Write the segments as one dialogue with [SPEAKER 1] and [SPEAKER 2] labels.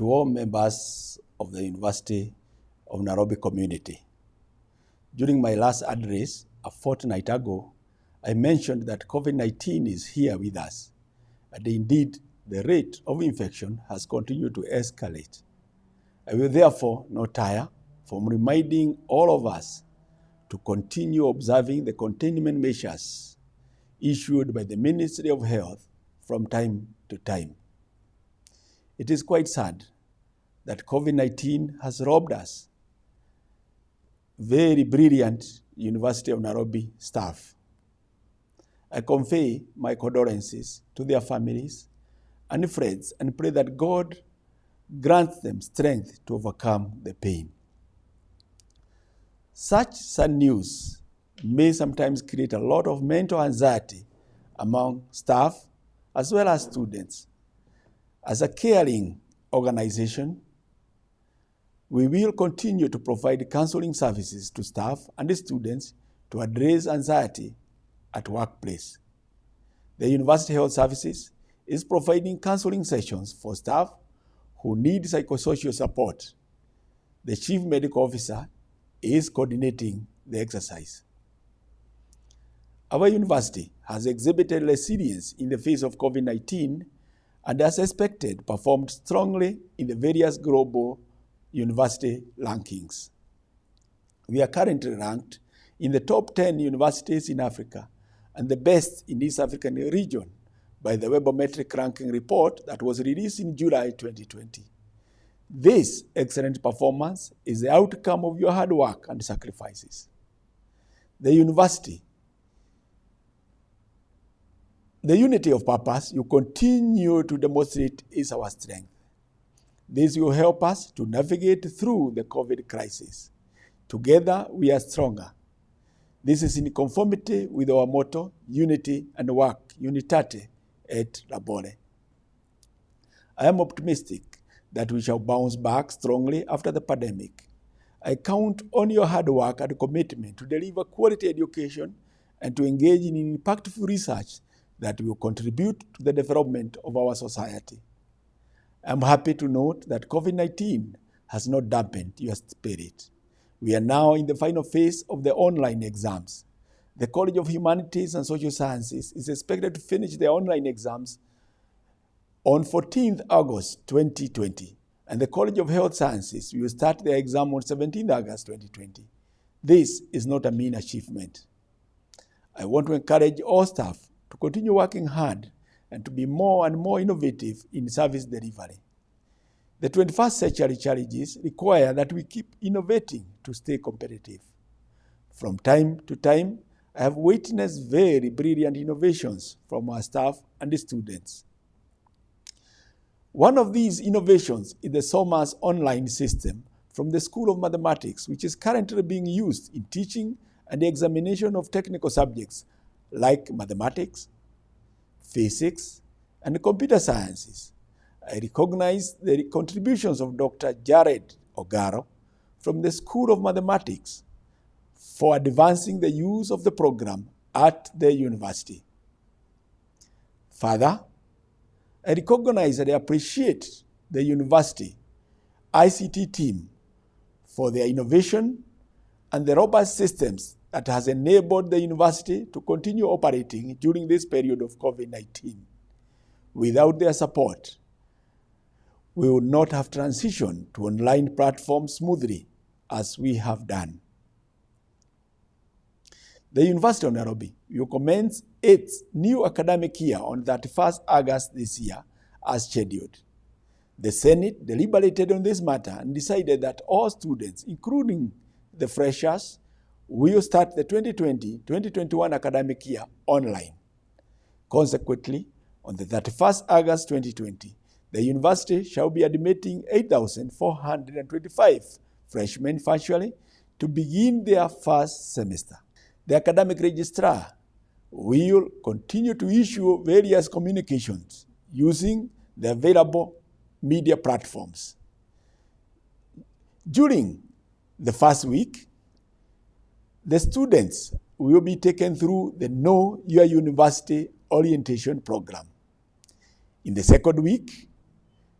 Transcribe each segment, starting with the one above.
[SPEAKER 1] to all members of the University of Nairobi community. During my last address a fortnight ago, I mentioned that COVID-19 is here with us, and indeed the rate of infection has continued to escalate. I will therefore not tire from reminding all of us to continue observing the containment measures issued by the Ministry of Health from time to time. It is quite sad that COVID-19 has robbed us, very brilliant University of Nairobi staff. I convey my condolences to their families and friends and pray that God grants them strength to overcome the pain. Such sad news may sometimes create a lot of mental anxiety among staff as well as students. As a caring organization, we will continue to provide counseling services to staff and students to address anxiety at workplace. The University Health Services is providing counseling sessions for staff who need psychosocial support. The Chief Medical Officer is coordinating the exercise. Our university has exhibited resilience in the face of COVID-19 and, as expected, performed strongly in the various global university rankings. We are currently ranked in the top 10 universities in Africa and the best in East African region by the Webometric ranking report that was released in July 2020. This excellent performance is the outcome of your hard work and sacrifices. The university, the unity of purpose you continue to demonstrate is our strength. This will help us to navigate through the COVID crisis. Together, we are stronger. This is in conformity with our motto, unity and work, unitate et labore. I am optimistic that we shall bounce back strongly after the pandemic. I count on your hard work and commitment to deliver quality education and to engage in impactful research that will contribute to the development of our society. I'm happy to note that COVID-19 has not dampened your spirit. We are now in the final phase of the online exams. The College of Humanities and Social Sciences is expected to finish the online exams on 14th August 2020, and the College of Health Sciences will start their exam on 17th August 2020. This is not a mean achievement. I want to encourage all staff to continue working hard and to be more and more innovative in service delivery. The 21st century challenges require that we keep innovating to stay competitive. From time to time, I have witnessed very brilliant innovations from our staff and the students. One of these innovations is the SOMAS online system from the School of Mathematics, which is currently being used in teaching and the examination of technical subjects like mathematics, physics, and computer sciences. I recognize the contributions of Dr. Jared Ogaro from the School of Mathematics for advancing the use of the program at the university. Further, I recognize and appreciate the university ICT team for their innovation and the robust systems that has enabled the university to continue operating during this period of COVID-19. Without their support, we would not have transitioned to online platforms smoothly as we have done. The University of Nairobi will commence its new academic year on 31st August this year as scheduled. The Senate deliberated on this matter and decided that all students, including the freshers, will start the 2020-2021 academic year online. Consequently, on the 31st August 2020, the university shall be admitting 8,425 freshmen virtually to begin their first semester. The academic registrar will continue to issue various communications using the available media platforms. During the first week, the students will be taken through the Know Your University orientation program. In the second week,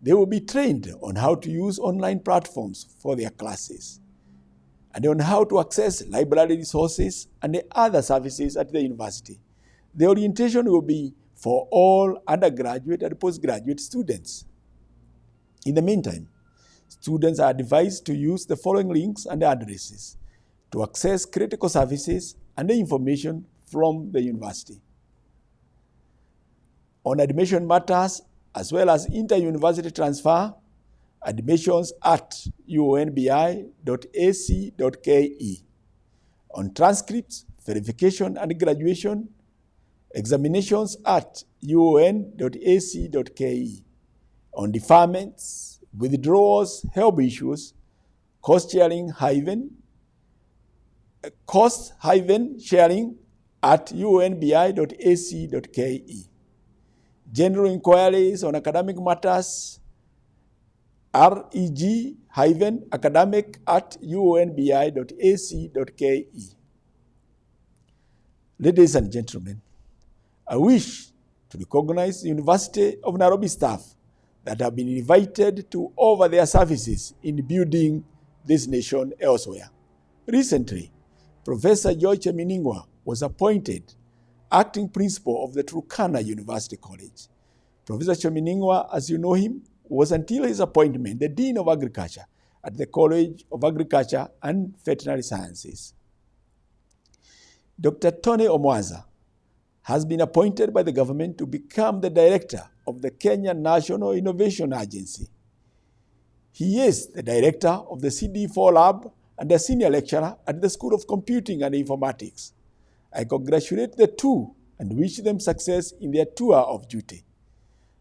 [SPEAKER 1] They will be trained on how to use online platforms for their classes and on how to access library resources and other services at the university. The orientation will be for all undergraduate and postgraduate students. In the meantime, students are advised to use the following links and addresses to access critical services and information from the university. On admission matters, as well as inter-university transfer, admissions at uonbi.ac.ke. On transcripts, verification and graduation, examinations at uon.ac.ke. On deferments, withdrawals, help issues, cost-sharing sharing at uonbi.ac.ke. General inquiries on academic matters, reg-academic at uonbi.ac.ke. Ladies and gentlemen, I wish to recognize the University of Nairobi staff that have been invited to offer their services in building this nation elsewhere. Recently, Professor George Cheminingwa was appointed acting principal of the Turkana University College. Professor Cheminingwa, as you know him, was until his appointment the Dean of Agriculture at the College of Agriculture and Veterinary Sciences. Dr. Tony Omwaza has been appointed by the government to become the director of the Kenya National Innovation Agency. He is the director of the CD4 Lab and a senior lecturer at the School of Computing and Informatics. I congratulate the two and wish them success in their tour of duty.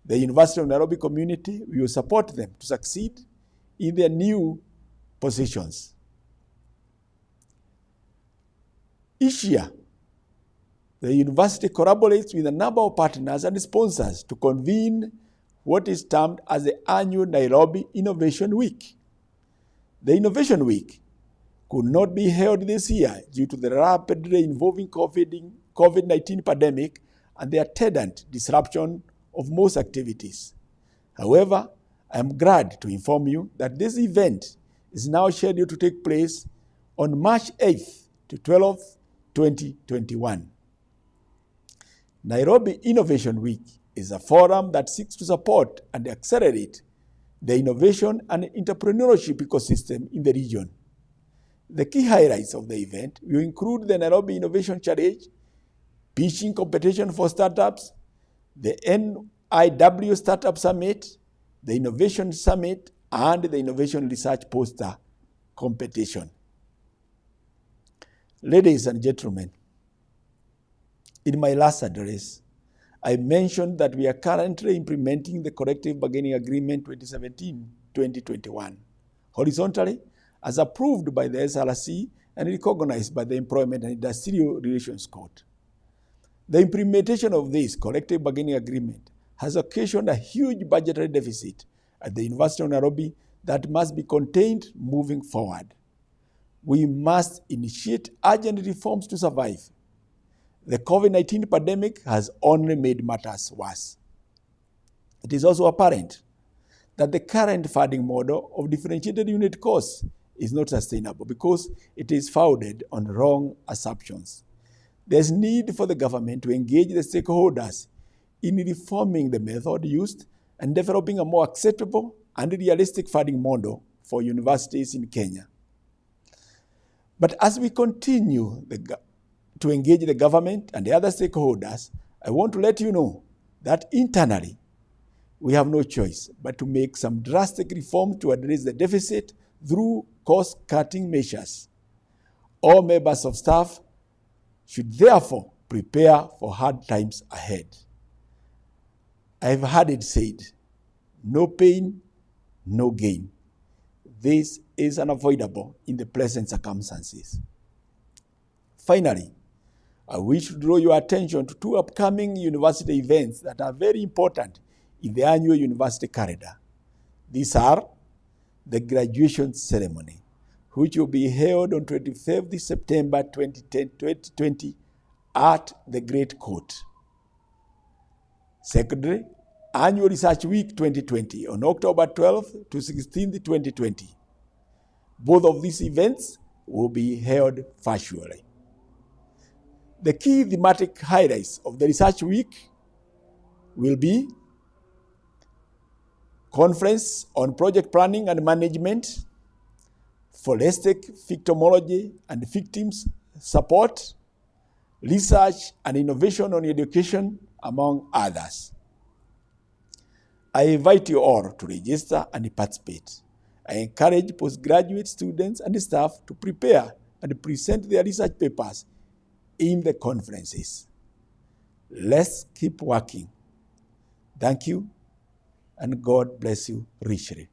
[SPEAKER 1] The University of Nairobi community will support them to succeed in their new positions. Each year, the university collaborates with a number of partners and sponsors to convene what is termed as the annual Nairobi Innovation Week. The Innovation Week could not be held this year due to the rapidly evolving COVID-19 pandemic and the attendant disruption of most activities. However, I am glad to inform you that this event is now scheduled to take place on March 8th to 12th, 2021. Nairobi Innovation Week is a forum that seeks to support and accelerate the innovation and entrepreneurship ecosystem in the region. The key highlights of the event will include the Nairobi Innovation Challenge, pitching competition for startups, the NIW Startup Summit, the Innovation Summit, and the Innovation Research Poster Competition. Ladies and gentlemen, in my last address, I mentioned that we are currently implementing the Collective Bargaining Agreement 2017-2021 horizontally as approved by the SRC and recognized by the Employment and Industrial Relations Court. The implementation of this collective bargaining agreement has occasioned a huge budgetary deficit at the University of Nairobi that must be contained moving forward. We must initiate urgent reforms to survive. The COVID-19 pandemic has only made matters worse. It is also apparent that the current funding model of differentiated unit costs is not sustainable because it is founded on wrong assumptions. There's need for the government to engage the stakeholders in reforming the method used and developing a more acceptable and realistic funding model for universities in Kenya. But as we continue to engage the government and the other stakeholders, I want to let you know that internally, we have no choice but to make some drastic reforms to address the deficit through cost-cutting measures. All members of staff should therefore prepare for hard times ahead. I've heard it said, no pain, no gain. This is unavoidable in the present circumstances. Finally, I wish to draw your attention to two upcoming university events that are very important in the annual university calendar. These are the graduation ceremony, which will be held on 25th September 2020 at the Great Court. Secondly, Annual Research Week 2020 on October 12th to 16th, 2020. Both of these events will be held virtually. The key thematic highlights of the Research Week will be Conference on Project Planning and Management, Forensic Victimology and Victims Support, Research and Innovation on Education, among others. I invite you all to register and participate. I encourage postgraduate students and staff to prepare and present their research papers in the conferences. Let's keep working. Thank you, and God bless you richly.